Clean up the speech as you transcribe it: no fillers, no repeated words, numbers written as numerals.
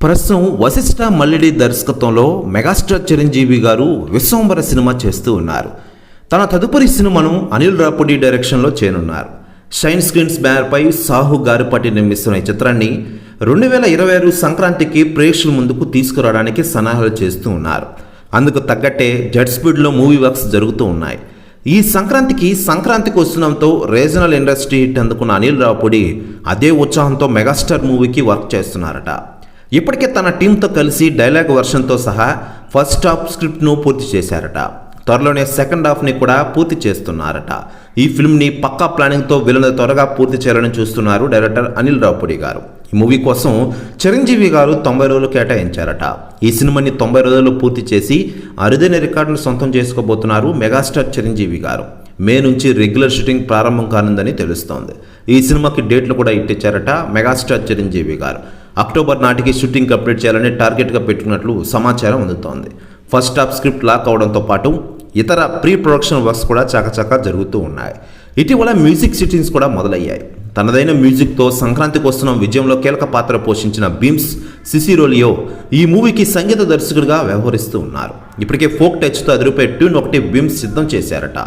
ప్రస్తుతం వశిష్ఠ మల్లిడి దర్శకత్వంలో మెగాస్టార్ చిరంజీవి గారు విశ్వంబర సినిమా చేస్తూ ఉన్నారు. తన తదుపరి సినిమాను అనిల్ రాపుడి డైరెక్షన్లో చేయనున్నారు. షైన్ స్క్రీన్స్ బ్యానర్పై సాహు గారిపాటి నిర్మిస్తున్న ఈ చిత్రాన్ని 2026 సంక్రాంతికి ప్రేక్షకుల ముందుకు తీసుకురావడానికి సన్నాహాలు చేస్తూ ఉన్నారు. అందుకు తగ్గట్టే జెట్ స్పీడ్లో మూవీ వర్క్స్ జరుగుతూ ఉన్నాయి. ఈ సంక్రాంతికి వస్తుండడంతో రీజనల్ ఇండస్ట్రీ హిట్ అందుకున్న అనిల్ రాపుడి అదే ఉత్సాహంతో మెగాస్టార్ మూవీకి వర్క్ చేస్తున్నారట. ఇప్పటికే తన టీంతో కలిసి డైలాగ్ వర్షన్తో సహా ఫస్ట్ హాఫ్ స్క్రిప్ట్ను పూర్తి చేశారట. త్వరలోనే సెకండ్ హాఫ్ని కూడా పూర్తి చేస్తున్నారట. ఈ ఫిల్మ్ని పక్కా ప్లానింగ్తో వీళ్ళని త్వరగా పూర్తి చేయాలని చూస్తున్నారు డైరెక్టర్ అనిల్ రాపుడి గారు. ఈ మూవీ కోసం చిరంజీవి గారు 90 రోజులు కేటాయించారట. ఈ సినిమాని 90 రోజుల్లో పూర్తి చేసి అరుదైన రికార్డును సొంతం చేసుకోబోతున్నారు మెగాస్టార్ చిరంజీవి గారు. మే నుంచి రెగ్యులర్ షూటింగ్ ప్రారంభం కానుందని తెలుస్తోంది. ఈ సినిమాకి డేట్లు కూడా ఇట్టించారట మెగాస్టార్ చిరంజీవి గారు. అక్టోబర్ నాటికి షూటింగ్ కంప్లీట్ చేయాలని టార్గెట్గా పెట్టుకున్నట్లు సమాచారం అందుతోంది. ఫస్ట్ హాఫ్ స్క్రిప్ట్ లాక్ అవడంతో పాటు ఇతర ప్రీ ప్రొడక్షన్ వర్క్స్ కూడా చకచకా జరుగుతూ ఉన్నాయి. ఇటీవల మ్యూజిక్ సిట్టింగ్స్ కూడా మొదలయ్యాయి. తనదైన మ్యూజిక్తో సంక్రాంతికి వస్తున్న విజయంలో కీలక పాత్ర పోషించిన బీమ్స్ సిసిరోలియో ఈ మూవీకి సంగీత దర్శకుడిగా వ్యవహరిస్తూ ఉన్నారు. ఇప్పటికే ఫోక్ టచ్తో అదిరిపోయే ట్యూన్ ఒకటి బీమ్స్ సిద్ధం చేశారట.